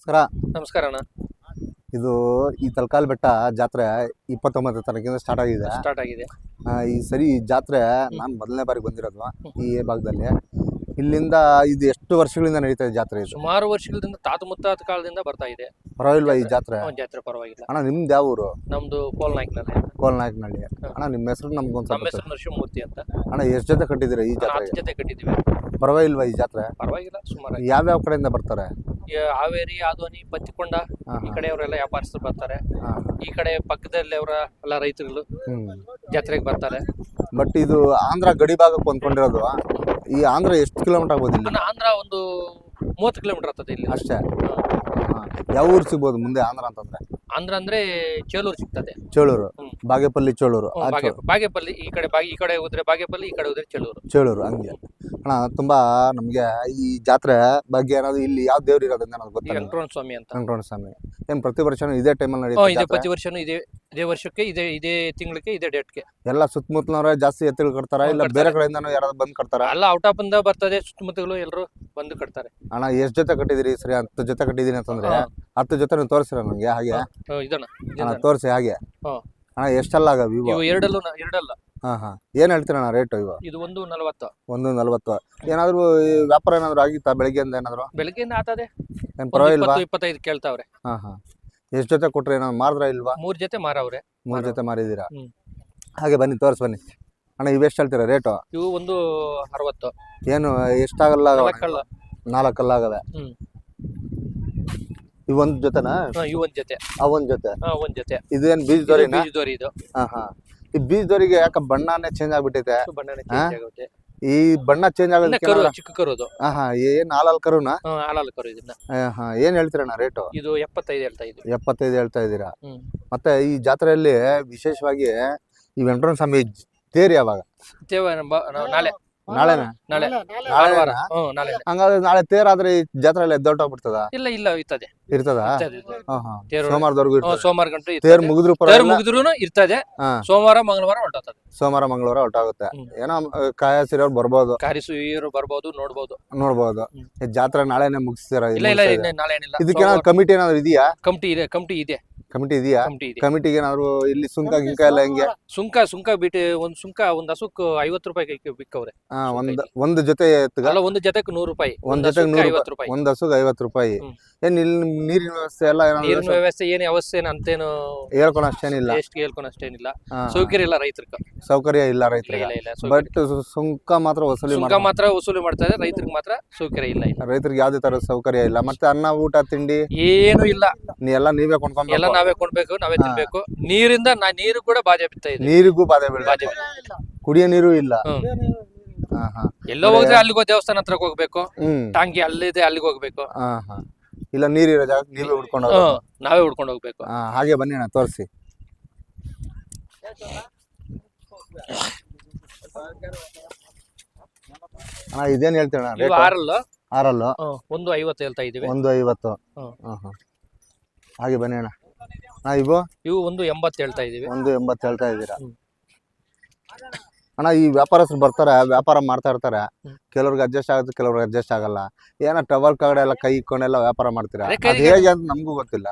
ನಮಸ್ಕಾರ. ನಮಸ್ಕಾರ ಅಣ್ಣ. ಇದು ಈ ತಲಕಾಲ್ ಬೆಟ್ಟ ಜಾತ್ರೆ 29 ತಾರೀಕಿಂದ ಸ್ಟಾರ್ಟ್ ಆಗಿದೆ. ಈ ಸರಿ ಜಾತ್ರೆ ನಾನು ಮೊದಲನೇ ಬಾರಿಗೆ ಬಂದಿರೋದು ಈ ಭಾಗದಲ್ಲಿ. ಇಲ್ಲಿಂದ ಇದು ಎಷ್ಟು ವರ್ಷಗಳಿಂದ ನಡೀತಾ ಇದೆ ಜಾತ್ರೆ? ಇದು ಸುಮಾರು ವರ್ಷಗಳಿಂದ ತಾತ ಮುತ್ತಾತ ಕಾಲದಿಂದ ಬರ್ತಾ ಇದೆ. ಪರವಾಗಿಲ್ವಾ ಈ ಜಾತ್ರೆ? ಜಾತ್ರೆ ಪರವಾಗಿಲ್ಲ ಅಣ್ಣ. ನಿಮ್ದು ಯಾವ ಊರು? ನಮ್ದು ಕೋಲ್ನಾಯ್ಕನಲ್ಲಿ. ಕೋಲ್ನಾಯ್ಕನಹಳ್ಳಿ. ಅಣ್ಣ ನಿಮ್ಮ ಹೆಸರು ನಮ್ಗೊಂದು ನಮ್ಮ ಹೆಸರು ನರಸಿಂಹಮೂರ್ತಿ ಅಂತ. ಅಣ್ಣ ಎಷ್ಟು ಜೊತೆ ಕಟ್ಟಿದ್ದೀರಾ ಈ ಜಾತ್ರೆ? 10 ಜೊತೆ ಕಟ್ಟಿದ್ದೀವಿ. ಪರವಾಗಿಲ್ವಾ ಈ ಜಾತ್ರೆ? ಪರವಾಗಿಲ್ಲ, ಸುಮಾರು. ಯಾವ್ಯಾವ ಕಡೆಯಿಂದ ಬರ್ತಾರೆ? ಹಾವೇರಿ, ಆದೋನಿ, ಪತ್ತಿಕೊಂಡ ಈ ಕಡೆಯವರೆಲ್ಲ ವ್ಯಾಪಾರಸ್ಥರು ಬರ್ತಾರೆ. ಈ ಕಡೆ ಪಕ್ಕದಲ್ಲಿ ಅವರ ಎಲ್ಲ ರೈತರುಗಳು ಜಾತ್ರೆಗೆ ಬರ್ತಾರೆ. ಬಟ್ ಇದು ಆಂಧ್ರ ಗಡಿ ಭಾಗಕ್ಕೆ ಹೊಂದ್ಕೊಂಡಿರೋದು. ಈ ಆಂಧ್ರ ಎಷ್ಟು ಕಿಲೋಮೀಟರ್ ಆಗ್ಬೋದು ಇಲ್ಲಿ? ಆಂಧ್ರ ಒಂದು 30 ಕಿಲೋಮೀಟರ್ ಆಗ್ತದೆ ಇಲ್ಲಿ ಅಷ್ಟೇ. ಯಾವ ಊರು ಸಿಗ್ಬೋದು ಮುಂದೆ ಆಂಧ್ರ ಅಂತಂದ್ರೆ? ಆಂಧ್ರ ಅಂದ್ರೆ ಚೇಳೂರು ಸಿಗ್ತದೆ. ಚೇಳೂರು, ಬಾಗೇಪಲ್ಲಿ, ಚೇಳೂರು. ಬಾಗೇಪಲ್ಲಿ ಈ ಕಡೆ ಹೋದ್ರೆ ಬಾಗೇಪಲ್ಲಿ, ಈ ಕಡೆ ಹೋದ್ರೆ ಚೇಳೂರು ಹಂಗೆ. ಅಣ್ಣ ತುಂಬಾ ನಮ್ಗೆ ಈ ಜಾತ್ರೆ ಬಗ್ಗೆ ಏನಾದ್ರು ಇಲ್ಲಿ ಯಾವ ದೇವ್ರು ಇರೋದ್ರಿಂದ ನನಗೆ ಗೊತ್ತಿಲ್ಲ. ವೆಂಕಟರಮಣ ಸ್ವಾಮಿ ಅಂತ. ವೆಂಕಟರಮಣ ಸ್ವಾಮಿ ಏನ್ ಪ್ರತಿ ವರ್ಷನೂ ಇದೇ ಟೈಮಲ್ಲಿ ಇದೆ ನಡೆಯುತ್ತೆ? ಪ್ರತಿ ವರ್ಷನೂ ಇದೇ ವರ್ಷಕ್ಕೆ ಇದೇ ತಿಂಗಳಿಗೆ ಇದೇ ಡೇಟ್ಗೆ ಎಲ್ಲ ಸುತ್ತಮುತ್ತಲವ್ರೆ ಜಾಸ್ತಿ ಎತ್ತುಗಳು ಕಟ್ತಾರ, ಇಲ್ಲ ಬೇರೆ ಕಡೆಯಿಂದನೂ ಯಾರಾದ್ರು ಬಂದು ಕಟ್ತಾರ? ಎಲ್ಲ ಔಟ್ ಆಫ್ ಇಂದ ಬರ್ತದೆ, ಸುತ್ತಮುತ್ತಲು ಎಲ್ಲರೂ ಬಂದು ಕಟ್ತಾರೆ. ಅಣ್ಣ ಎಷ್ಟು ಜೊತೆ ಕಟ್ಟಿದಿರಿ? ಸರಿ 10 ಜೊತೆ ಕಟ್ಟಿದೀನಿ ಅಂತಂದ್ರೆ 10 ಜೊತೆ ನೀವು ತೋರಿಸಿರ ನನಗೆ ಹಾಗೆ? ಇದನ್ನ ತೋರಿಸಿ ಹಾಗೆ. ಅಣ್ಣ ಎಷ್ಟೆಲ್ಲ ಆಗವ ಇವು? ಎರಡಲ್ಲ. ಏನ್ ಹೇಳ್ತೀರಣ್ಣ ರೇಟು ಇವು? ಇದು 140. 140. ಏನಾದ್ರು ವ್ಯಾಪಾರ ಏನಾದ್ರು ಆಗಿತ್ತಾ ಬೆಳಗ್ಗೆಯಿಂದ? ಏನಾದ್ರು ಬೆಳಗ್ಗೆಯಿಂದ ಆತದೆ. ಏನ್ ಪರವಾಗಿಲ್ವಾ? 25 ಕೇಳ್ತಾವ್ರೆ. ಎಷ್ಟು ಜೊತೆ ಕೊಟ್ರೆ ಏನಾದ್ರು ಮಾರಿದ್ರ ಇಲ್ವಾ? 3 ಜೊತೆ ಮಾರವ್ರೆ. 3 ಜೊತೆ ಮಾರಿದೀರಾ? ಹಾಗೆ ಬನ್ನಿ ತೋರ್ಸ್ ಬನ್ನಿ. ಅಣ್ಣ ಇವೆಷ್ಟು ಹೇಳ್ತೀರಾ ರೇಟು? ಇವು 160. ಏನು ಎಷ್ಟಾಗಲ್ಲ? 4 ಕಲ್ಲಾಗವೆ. ಇವ್ ಒಂದ್ ಜೊತೆನಾ? ಇವು ಒಂದ್ ಜೊತೆ. ಒಂದ್ ಜೊತೆ. ಒಂದ್ ಜೊತೆ. ಇದೇನ್ ಬೀಜದೋರಿನಾ? ಬೀಜದೋರಿ ಇದು. ಈ ಬೀಜದೋರಿಗೆ ಯಾಕ ಬಣ್ಣನೇ ಚೇಂಜ್ ಆಗ್ಬಿಟ್ಟೈತೆ? ಬಣ್ಣನೇ ಚೇಂಜ್ ಆಗುತ್ತೆ. ಈ ಬಣ್ಣ ಚೇಂಜ್ ಆಗೋದಕ್ಕೆ ಚಿಕ್ಕ ಕರುದು. ಏನ್ ಹಾಲಲ್ ಕರುನಾ? ಹಾಲಲ್ ಕರು ಇದನ್ನ. ಏನ್ ಹೇಳ್ತೀರಣ್ಣ ರೇಟು? ಇದು 75 ಹೇಳ್ತಾ ಇದ್ದೀವಿ. 75 ಹೇಳ್ತಾ ಇದ್ದೀರಾ? ಮತ್ತೆ ಈ ಜಾತ್ರೆಯಲ್ಲಿ ವಿಶೇಷವಾಗಿ ಈ ವೆಂಕಟರಮಣ ಸ್ವಾಮಿ ತೇರು ಯಾವಾಗ? ನಾಳೆನಾ? ನಾಳೆ. ಹಂಗಾದ್ರೆ ನಾಳೆ ತೇರಾದ್ರೆ ಈ ಜಾತ್ರೆ ಎಲ್ಲ ಎದ್ದೊಟ್ಟೋಗ್ಬಿಡ್ತದ? ಇಲ್ಲ ಇರ್ತದೆ. ಇರ್ತದ? ಸೋಮವಾರದವರೆಗೂ ಸೋಮವಾರ ಗಂಟು ತೇರು ಮುಗಿದ್ರು ಇರ್ತದೆ. ಸೋಮವಾರ ಮಂಗಳವಾರ ಹೊರಟಾಗ್ತದೆ. ಸೋಮವಾರ ಮಂಗಳವಾರ ಹೊರಟಾಗುತ್ತೆ. ಏನೋ ಕಾಯಸಿರೋರು ಬರ್ಬೋದು, ಕಾರಿಸುವರು ಬರ್ಬೋದು, ನೋಡ್ಬೋದು. ಜಾತ್ರೆ ನಾಳೆನೆ ಮುಗಿಸ್ತೀರಾ? ಇಲ್ಲ ನಾಳೆ ಏನಿಲ್ಲ. ಇದಕ್ಕೆ ಕಮಿಟಿ ಏನಾದ್ರು ಇದೆಯಾ? ಕಮಿಟಿ ಇದೆ. ಕಮಿಟಿಗೆ ಏನಾದ್ರು ಇಲ್ಲಿ ಸುಂಕ ಗಿಂಕ ಎಲ್ಲ ಹೆಂಗೆ? ಸುಂಕ ಬಿಟ್ಟು ಒಂದ್ ಹಸುಕ್ 50 ರೂಪಾಯಿ ಬಿಕ್ಕವ್ರೆ. ಒಂದು ಜೊತೆ ಅಲ್ಲ, ಒಂದು ಜೊತೆಗೆ 100 ರೂಪಾಯಿ. ಒಂದ್ ಜೊತೆಗೆ 50 ರೂಪಾಯಿ. ಒಂದ್ ಹಸುಗ್ 50 ರೂಪಾಯಿ. ಏನ್ ಇಲ್ಲಿ ನೀರಿನ ವ್ಯವಸ್ಥೆ ಎಲ್ಲ? ನೀರಿನ ವ್ಯವಸ್ಥೆ ಏನು ಅವಸ್ಥೆ ಅಂತೇನು ಹೇಳ್ಕೊಳ ಅಷ್ಟೇನಿಲ್ಲ. ಎಷ್ಟು ಹೇಳ್ಕೊಳ ಅಷ್ಟೇನಿಲ್ಲ. ಸೌಕರ್ಯ ಇಲ್ಲ ರೈತರಿಗೆ. ಸೌಕರ್ಯ ಇಲ್ಲ ರೈತರಿಗೆ. ಬಟ್ ಸುಂಕ ಮಾತ್ರ ವಸೂಲಿ ಮಾಡ್ತಾರೆ. ರೈತರಿಗೆ ಮಾತ್ರ ಸೌಕರ್ಯ ಇಲ್ಲ. ರೈತರಿಗೆ ಯಾವ್ದೇ ತರ ಸೌಕರ್ಯ ಇಲ್ಲ. ಮತ್ತೆ ಅನ್ನ, ಊಟ, ತಿಂಡಿ ಏನು ಇಲ್ಲ. ನೀವೇ ಕೊಂಡ್ಕೊಂಡು ನಾವೇ ಕೊಂಡ್ಬೇಕು, ನಾವೇ ತಿನ್ಬೇಕು. ನೀರಿಂದ ನೀರು ಕೂಡ ಬಾಧೆ ಬಿತ್ತಾ ಇದೆ. ನೀರಿಗೂ ಬಾಧೆ ಕುಡಿಯೋ ನೀರು ಇಲ್ಲ. ಎಲ್ಲೋ ಹೋದ್ರೆ ಅಲ್ಲಿಗೋ ದೇವಸ್ಥಾನ ಹತ್ರ ಹೋಗ್ಬೇಕು. ಟಾಂಗಿ ಅಲ್ಲಿದೆ, ಅಲ್ಲಿಗೆ ಹೋಗ್ಬೇಕು. ಇಲ್ಲ ನೀರಿರೋ ಜಾಗ ನಾವೇ ಹುಡ್ಕೊಂಡು ಹೋಗ್ಬೇಕು. ಹಾಗೆ ಬನ್ನಿ ಅಣ್ಣ ತೋರಿಸಿ. ಇದೇನ್ ಹೇಳ್ತೀರ? ಆರಲ್ಲು 150 ಹೇಳ್ತಾ ಇದೀವಿ. 150. ಹಾಗೆ ಬನ್ನಿ ಅಣ್ಣ. ಇವು 180 ಹೇಳ್ತಾ ಇದೀವಿ. 180 ಹೇಳ್ತಾ ಇದ್ದೀರಾ? ಅಣ್ಣ ಈ ವ್ಯಾಪಾರಸ್ಥರು ಬರ್ತಾರೆ, ವ್ಯಾಪಾರ ಮಾಡ್ತಾ ಇರ್ತಾರೆ. ಕೆಲವ್ರಿಗೆ ಅಡ್ಜಸ್ಟ್ ಆಗುತ್ತೆ, ಕೆಲವ್ರಿಗೆ ಅಡ್ಜಸ್ಟ್ ಆಗಲ್ಲ. ಏನೋ ಟವಲ್ ಕಡೆ ಎಲ್ಲ ಕೈ ಇಕ್ಕೊಂಡೆಲ್ಲ ವ್ಯಾಪಾರ ಮಾಡ್ತೀರಾ? ಹೇಗೆ ಅಂತ ನಮಗೂ ಗೊತ್ತಿಲ್ಲ.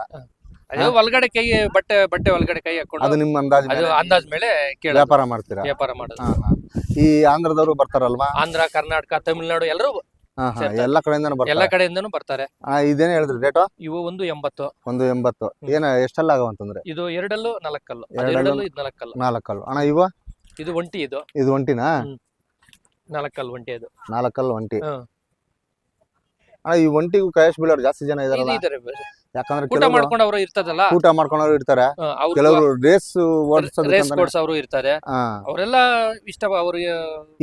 ಒಳಗಡೆ ಕೈ ಬಟ್ಟೆ ಒಳಗಡೆ ಕೈ ಹಾಕೊಂಡು ಅದು ನಿಮ್ಮ ಅಂದಾಜ್ ಮೇಲೆ ವ್ಯಾಪಾರ ಮಾಡ್ತೀರಾ? ವ್ಯಾಪಾರ ಮಾಡೋದು. ಈ ಆಂಧ್ರದವರು ಬರ್ತಾರಲ್ವಾ? ಆಂಧ್ರ, ಕರ್ನಾಟಕ, ತಮಿಳುನಾಡು ಎಲ್ಲರೂ ಎಲ್ಲ ಕಡೆಯಿಂದನೂ ಬರ್ತಾರೆ. ಇದೇನ್ ಹೇಳಿದ್ರಿ ರೇಟು? ಇವು 180. 180. ಏನ ಎಷ್ಟೆಲ್ಲ ಆಗವಂತಂದ್ರೆ? ಇದು 2 4 ಕಲ್ಲು. 4 ಕಲ್ಲು. ಅಣ್ಣ ಇದು ಒಂಟಿ. ಇದು ಒಂಟಿನಾ? 4 ಕಲ್ಲು ಒಂಟಿ. ಅದು 4 ಕಲ್ಲು ಒಂಟಿ. ಈ ಒಂಟಿಗೂ ಕಯಸ್ ಬೀಳೋರು ಜಾಸ್ತಿ ಜನ ಇದಾರಲ್ಲ? ಯಾಕಂದ್ರೆ ಊಟ ಮಾಡ್ಕೊಂಡವ್ರು ಇರ್ತದಲ್ಲ, ಊಟ ಮಾಡ್ಕೊಂಡವ್ರು ಇರ್ತಾರೆ. ಕೆಲವರು ರೇಸ್ ಓಡಿಸೋರು ಇರ್ತಾರೆ. ಅವರೆಲ್ಲ ಇಷ್ಟ. ಅವ್ರಿಗೆ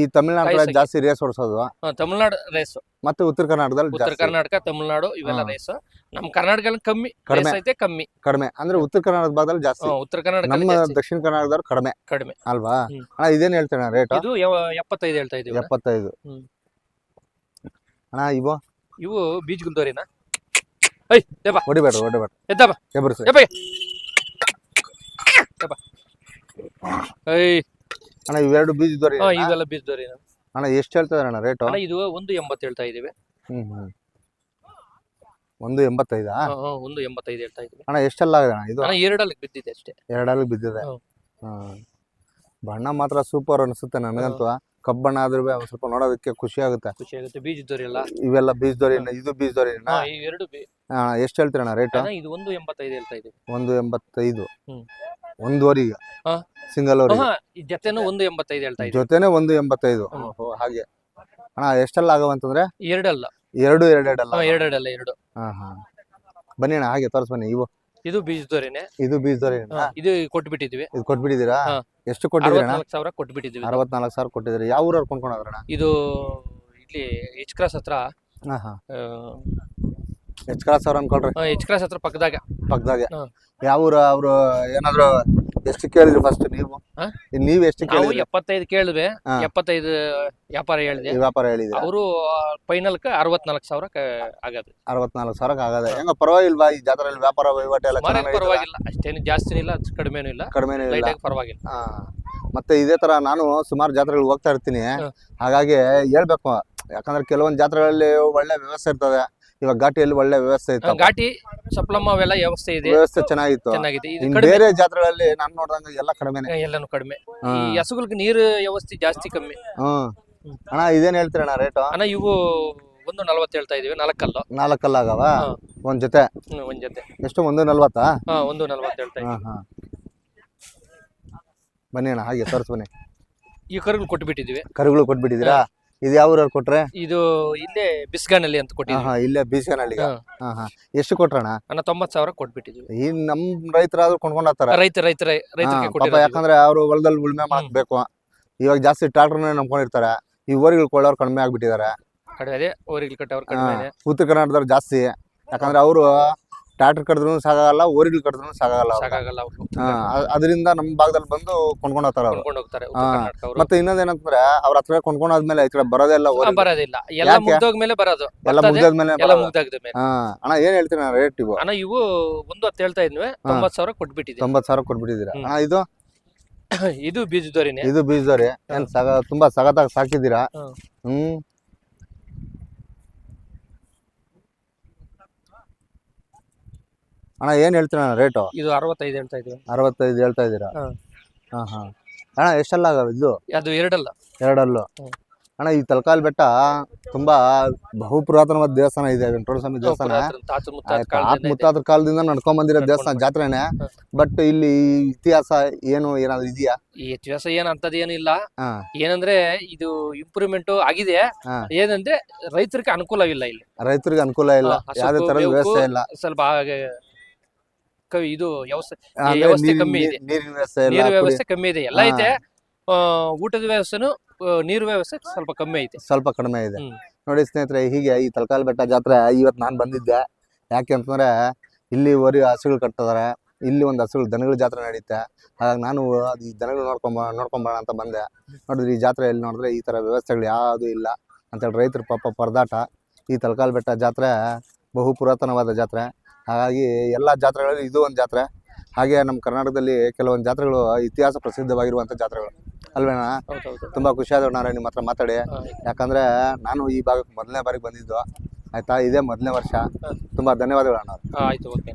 ಈ ತಮಿಳ್ನಾಡು ಜಾಸ್ತಿ ರೇಸ್ ಓಡಿಸೋದು. ತಮಿಳ್ನಾಡು ರೇಸ್. ಮತ್ತೆ ಉತ್ತರ ಕರ್ನಾಟಕದಲ್ಲಿ ಉತ್ತರ ಕರ್ನಾಟಕ, ತಮಿಳ್ನಾಡು ಇವೆಲ್ಲ ರೇಸ್. ನಮ್ಮ ಕರ್ನಾಟಕದಲ್ಲಿ ಕಡಿಮೆ. ಅಂದ್ರೆ ಉತ್ತರ ಕರ್ನಾಟಕ ಭಾಗದಲ್ಲಿ ಜಾಸ್ತಿ. ಉತ್ತರ ಕರ್ನಾಟಕ, ನಮ್ಮ ದಕ್ಷಿಣ ಕರ್ನಾಟಕದವ್ರು ಕಡಿಮೆ ಅಲ್ವಾ? ಇದೇನ್ ಹೇಳ್ತೇನೆ ರೇಟ್? ಇದು 75 ಹೇಳ್ತಾ ಇದೀವಿ. 75. ಅಣ್ಣ ಇವು ಬೀಜಗುಲ್ದೋರಿನಾ? ಹೊಡಿಬೇಡ. ಅಣ್ಣ ಇವೆರಡು ಬೀಜದೋರಿ? ಇವೆಲ್ಲ ಬೀಜದೋರಿ. ಅಣ್ಣ ಎಷ್ಟು ಹೇಳ್ತಾ ಇದಾರೆ ಅಣ್ಣ ರೇಟು? ಇದು 180 ಹೇಳ್ತಾ ಇದೀವಿ. 185 185 ಹೇಳ್ತಾ ಇದ್ವಿ ಅಣ್ಣ ಎಷ್ಟೆಲ್ಲ ಆಗಿದೆ ಅಣ್ಣ ಇದು ಅಣ್ಣ ಎರಡಲ್ಲಿಗೆ ಬಿದ್ದಿದೆ ಅಷ್ಟೇ. ಎರಡಲ್ಲಿ ಬಿದ್ದಿದೆ. ಹ್ಮ್. ಹಾ ಬಣ್ಣ ಮಾತ್ರ ಸೂಪರ್ ಅನಿಸುತ್ತೆ ನನಗಂತೂ. ಕಬ್ಬಣ್ಣ ಆದ್ರೂ ಒಂದ್ ಸ್ವಲ್ಪ ನೋಡೋದಕ್ಕೆ ಖುಷಿ ಆಗುತ್ತೆ. ಖುಷಿ ಆಗುತ್ತೆ. ಬೀಜದವ್ರಿ ಎಲ್ಲ ಇವೆಲ್ಲ ಬೀಜದವ್ರಿ, ಇದು ಬೀಜದವ್ರಿ. ಈ ಎರಡು ಎಷ್ಟು ಹೇಳ್ತೀರಣ್ಣ ರೇಟ್? ಇದು 185 ಹೇಳ್ತಾ ಇದ್ವಿ. 185 ಹ್ಮ್. ಒಂದುವರೆಗೆ ಹಾ. ಸಿಂಗಲ್ ಅವ್ರಿಗೆ ಈ ಜೊತೆನೂ 185 ಹೇಳ್ತಾ ಇದ್ವಿ. ಜೊತೆನೆ 185. ಹ್ಮ್. ಓಹೋ, ಹಾಗೆ ಅಣ್ಣ ಎಷ್ಟೆಲ್ಲ ಆಗವಂತಂದ್ರೆ ಎರಡಲ್ಲ ಎರಡು ಎರಡೆರಡಲ್ಲ ಎರಡು. ಹಾ ಹಾ ಬನ್ನಿ ಅಣ್ಣ ಹಾಗೆ ತೋರ್ಸ್ ಬನ್ನಿ. ಇದು ಬೀಜದವ್ರೇನೆ. ಇದು ಬೀಜದವ್ರಿ. ಇದು ಕೊಟ್ಬಿಟ್ಟಿದ್ವಿ. ಇದು ಕೊಟ್ಬಿಟ್ಟಿದ್ದೀರಾ? ಹಾ. ಎಷ್ಟು ಕೊಟ್ಟಿದ್ದೀರಾ? 64,000 ಕೊಟ್ಬಿಟ್ಟಿದ್ವಿ. 64,000 ಕೊಟ್ಟಿದ್ದೀರಿ. ಯಾವ ಊರವ್ರು ಕೊಂಡ್ಕೊಂಡ್ರಣ್ಣ? ಇದು ಇಲ್ಲಿ ಎಚ್ ಕ್ರಾಸ್ ಹತ್ರ. ಹಾ ಹಾ ಎಷ್ಟು ಕ್ರಾಸ್ ಅವ್ರ ಅನ್ಕೊಳ್ರಿ. ಎಚ್ ಕ್ರಾಸ್ ಹತ್ರ ಪಕ್ಕದಾಗೆ. ಹಾ. ಯಾವ ಊರ ಅವ್ರು? ಏನಾದ್ರು ಎಷ್ಟು ಕೇಳಿದ್ರಿ ಫಸ್ಟ್ ನೀವು? ಹಾ? ನೀವ್ ಎಷ್ಟು ನಾವು ಕೇಳಿದ್ರಿ? 75 ಕೇಳಿದ್ವಿ. ಹಾ. 75 ವ್ಯಾಪಾರ ಹೇಳಿದೆ. ವ್ಯಾಪಾರ ಹೇಳಿದ್ರ? ಅವರು ಫೈನಲ್ 64,000 ಆಗದು. 64,000 ಆಗದೆ. ಹೆಂಗ ಪರವಾಗಿಲ್ವಾ ಈ ಜಾತ್ರೆಯಲ್ಲಿ ವ್ಯಾಪಾರ ವಹಿವಾಟು ಎಲ್ಲ ಚೆನ್ನಾಗಿ ಪರವಾಗಿಲ್ಲ, ಅಷ್ಟೇನು ಜಾಸ್ತಿನೂ ಇಲ್ಲ ಕಡಿಮೆನೂ ಇಲ್ಲ, ಕಡಿಮೆನೂ ಇಲ್ಲ? ಲೈಟ್ ಆಗಿ ಪರವಾಗಿಲ್ಲ. ಹಾ ಮತ್ತೆ ಇದೇ ತರ ನಾನು ಸುಮಾರು ಜಾತ್ರೆಗಳಿಗೆ ಹೋಗ್ತಾ ಇರ್ತೀನಿ. ಹಾಗಾಗಿ ಹೇಳ್ಬೇಕು, ಯಾಕಂದ್ರೆ ಕೆಲವೊಂದು ಜಾತ್ರೆಗಳಲ್ಲಿ ಒಳ್ಳೆ ವ್ಯವಸ್ಥೆ ಇರ್ತದೆ. ಇವಾಗ ಘಾಟಿಯಲ್ಲಿ ಒಳ್ಳೆ ವ್ಯವಸ್ಥೆ ಇತ್ತು. ಘಾಟಿ ಸಪ್ಲಮ್ಮ ಅವೆಲ್ಲ ವ್ಯವಸ್ಥೆ ಇದೆ, ವ್ಯವಸ್ಥೆ ಚೆನ್ನಾಗಿತ್ತು. ಚೆನ್ನಾಗಿದೆ. ಇದು ಇನ್ ಕಡಿಮೆ, ಬೇರೆ ಜಾತ್ರೆಗಳಲ್ಲಿ ನಾನು ನೋಡ್ದಂಗ ಎಲ್ಲ ಕಡಿಮೆನೆ. ಎಲ್ಲಾನು ಕಡಿಮೆ. ಈ ಹಸುಗಳಿಗೆ ನೀರು ವ್ಯವಸ್ಥೆ ಜಾಸ್ತಿ ಕಮ್ಮಿ. ಹ್ಮ್ ಅಣ್ಣ ಇದೇನ್ ಹೇಳ್ತೀರಣ್ಣ ರೇಟು? ಅಣ್ಣ ಇವು 140 ಹೇಳ್ತಾ ಇದೀವಿ. 4 4 ಆಗವ ಹಾ. ಒಂದ್ ಜೊತೆ? ಒಂದ್ ಜೊತೆ ಎಷ್ಟು? 140? 140 ಹೇಳ್ತಾ ಹಾ ಇದೀವಿ. ಹಾ ಬನ್ನಿ ಅಣ್ಣ ಹಾಗೆ ತೋರ್ಸ್ ಬನ್ನಿ. ಈ ಕರುಗಳು ಕೊಟ್ಬಿಟ್ಟಿದೀವಿ. ಕರುಗಳು ಕೊಟ್ಬಿಟ್ಟಿದ್ದೀರಾ? ಇದು ಯಾವ ಊರವ್ರು ಕೊಟ್ರೆ? ಇದು ಇಲ್ಲೇ ಬಿಸ್ಗಾನಲ್ಲಿ ಅಂತ ಕೊಟ್ಟಿದ್ವಿ. ಹಾ ಇಲ್ಲೇ ಬೀಸ್ಕನಹಳ್ಳಿಗೆ. ಹಾ ಹಾ ಎಷ್ಟು ಕೊಟ್ರಣ್ಣ? ಅಣ್ಣ 90,000 ಕೊಟ್ಬಿಟ್ಟಿದ್ವಿ. ಈ ನಮ್ ರೈತರಾದ್ರೂ ಕೊಂಡ್ಕೊಂಡ್ ಹೋಗ್ತಾರ. ರೈತರಿಗೆ ಪಾಪ, ಕೊಟ್ಟಿರೋದು. ಯಾಕಂದ್ರೆ ಅವ್ರು ಹೊಲದಲ್ಲಿ ಉಳ್ಮೆ ಮಾಡ್ಬೇಕು. ಇವಾಗ ಜಾಸ್ತಿ ಟ್ರಾಕ್ಟರ್ನೇ ನಂಬ್ಕೊಂಡಿರ್ತಾರೆ. ಈ ಊರುಗಳು ಕೊಳ್ಳೋರು ಕಡಿಮೆ ಆಗ್ಬಿಟ್ಟಿದ್ದಾರೆ. ಕಡಿಮೆ ಇದೆ, ಊರಿಗೆ ಕಟ್ಟವ್ರು ಕಡಿಮೆ ಇದೆ. ಉತ್ತರ ಕರ್ನಾಟಕದವ್ರು ಜಾಸ್ತಿ. ಯಾಕಂದ್ರೆ ಅವರು ಟ್ರಾಕ್ಟರ್ ಕಟ್ಟಿದ್ರು ಸಾಕಾಗಲ್ಲ, ಊರುಗಳು ಕಟ್ಟಿದ್ರು ಸಾಕಾಗಲ್ಲ. ಸಾಕಾಗಲ್ಲ ಅವ್ರು. ಅದರಿಂದ ನಮ್ಮ ಭಾಗದಲ್ಲಿ ಬಂದು ಕೊಂಡ್ಕೊಂಡ್ ಹೋಗ್ತಾರ ಅವ್ರು. ಕೊಂಡ್ಕೊಂಡು ಹೋಗ್ತಾರೆ ಉತ್ತರ ಕರ್ನಾಟಕ ಅವ್ರು. ಮತ್ತೆ ಇನ್ನೊಂದೇನಂತಂದ್ರೆ ಅವ್ರ ಹತ್ರ ಕೊಂಡ್ಕೊಂಡಾದ್ಮೇಲೆ ಈ ಕಡೆ ಬರೋದೇ ಇಲ್ಲ. ಬರೋದಿಲ್ಲ, ಎಲ್ಲ ಮುಗ್ದೋಗ್ಮೇಲೆ ಬರೋದು. ಎಲ್ಲ ಮುಗ್ದಾದ್ಮೇಲೆ ಎಲ್ಲ ಮುಗ್ದಾಗದ ಮೇಲೆ. ಅಣ್ಣ ಏನ್ ಹೇಳ್ತೀನಿ ರೇಟ್ ಇವು? ಅಣ್ಣ ಇವು 110 ಹೇಳ್ತಾ ಇದ್ವಿ. 90,000 ಕೊಟ್ಬಿಟ್ಟಿದ್ವಿ. 90,000 ಕೊಟ್ಬಿಟ್ಟಿದ್ದೀರಾ? ಅಣ್ಣ ಇದು ಇದು ಬೀಜದವರಿನೇ. ಇದು ಬೀಜದವ್ರಿ. ಏನ್ ತುಂಬಾ ಸಗತ್ತಾಗಿ ಸಾಕಿದ್ದೀರಾ. ಹ್ಮ್ ಅಣ್ಣ ಏನ್ ಹೇಳ್ತೀರ ರೇಟು? ಇದು 65 ಹೇಳ್ತಾ ಇದ್ವಿ. 65 ಹೇಳ್ತಾ ಇದ್ದೀರಾ? ಹಾ ಹಾ ಅಣ್ಣ ಎಷ್ಟೆಲ್ಲ ಆಗವ ಇದು? ಅದು ಎರಡಲ್ಲ. ಎರಡಲ್ಲು. ಅಣ್ಣ ಈ ತಲಕಾಲ್ ಬೆಟ್ಟ ತುಂಬಾ ಬಹು ಪುರಾತನವಾದ ದೇವಸ್ಥಾನ ಇದೆ. ವೆಂಕಟೇಶ್ವರ ಸ್ವಾಮಿ ದೇವಸ್ಥಾನ. ಮುತ್ತಾದ್ರ ಕಾಲದಿಂದ ನಡ್ಕೊಂಡ್ ಬಂದಿರೋ ದೇವಸ್ಥಾನ, ಜಾತ್ರೆನೆ. ಬಟ್ ಇಲ್ಲಿ ಇತಿಹಾಸ ಏನಾದ್ರು ಇದೆಯಾ? ಈ ಇತಿಹಾಸ ಏನಂತದೇನಿಲ್ಲ. ಏನಂದ್ರೆ ಇದು ಇಂಪ್ರೂವ್ಮೆಂಟ್ ಆಗಿದೆ. ಏನಂದ್ರೆ ರೈತರಿಗೆ ಅನುಕೂಲವಿಲ್ಲ ಇಲ್ಲಿ. ರೈತರಿಗೆ ಅನುಕೂಲ ಇಲ್ಲ, ಯಾವ್ದೇ ತರದ ವ್ಯವಸ್ಥೆ ಇಲ್ಲ. ಸ್ವಲ್ಪ ಇದು ವ್ಯವಸ್ಥೆ ಕಮ್ಮಿ ಇದೆ. ನೀರಿನ ವ್ಯವಸ್ಥೆ ಕಮ್ಮಿ ಇದೆ. ಎಲ್ಲ ಐತೆ, ಊಟದ ವ್ಯವಸ್ಥೆನು, ನೀರು ವ್ಯವಸ್ಥೆ ಸ್ವಲ್ಪ ಕಮ್ಮಿ ಐತೆ, ಸ್ವಲ್ಪ ಕಡಿಮೆ ಇದೆ. ನೋಡಿ ಸ್ನೇಹಿತರೆ, ಹೀಗೆ ಈ ತಲಕಾಲ್ ಬೆಟ್ಟ ಜಾತ್ರೆ ಇವತ್ತು ನಾನು ಬಂದಿದ್ದೆ. ಯಾಕೆ ಅಂತಂದ್ರೆ ಇಲ್ಲಿ ಹಸುಗಳು ಕಟ್ತಿದಾರೆ. ಇಲ್ಲಿ ಒಂದು ಹಸುಗಳು ದನಗಳ ಜಾತ್ರೆ ನಡೆಯುತ್ತೆ. ಹಾಗಾಗಿ ನಾನು ಈ ದನಗಳು ನೋಡ್ಕೊಂಬೋಣ ಅಂತ ಬಂದೆ. ನೋಡಿದ್ರೆ ಈ ಜಾತ್ರೆಯಲ್ಲಿ ನೋಡಿದ್ರೆ ಈ ತರ ವ್ಯವಸ್ಥೆಗಳು ಯಾವುದು ಇಲ್ಲ ಅಂತೇಳಿ ರೈತರು ಪಾಪ ಪರದಾಟ. ಈ ತಲಕಾಲ್ ಬೆಟ್ಟ ಜಾತ್ರೆ ಬಹು ಪುರಾತನವಾದ ಜಾತ್ರೆ. ಹಾಗಾಗಿ ಎಲ್ಲ ಜಾತ್ರೆಗಳಲ್ಲಿ ಇದು ಒಂದು ಜಾತ್ರೆ. ಹಾಗೆ ನಮ್ಮ ಕರ್ನಾಟಕದಲ್ಲಿ ಕೆಲವೊಂದು ಜಾತ್ರೆಗಳು ಇತಿಹಾಸ ಪ್ರಸಿದ್ಧವಾಗಿರುವಂಥ ಜಾತ್ರೆಗಳು ಅಲ್ವೇನಾ? ತುಂಬಾ ಖುಷಿ ಆದವು ನಾನು ನಿಮ್ಮ ಹತ್ರ ಮಾತಾಡಿ. ಯಾಕಂದ್ರೆ ನಾನು ಈ ಭಾಗಕ್ಕೆ ಮೊದಲನೇ ಬಾರಿಗೆ ಬಂದಿದ್ದು. ಆಯ್ತಾ, ಇದೇ ಮೊದಲನೇ ವರ್ಷ. ತುಂಬಾ ಧನ್ಯವಾದಗಳು ಅಣ್ಣ. ಆಯ್ತು, ಓಕೆ.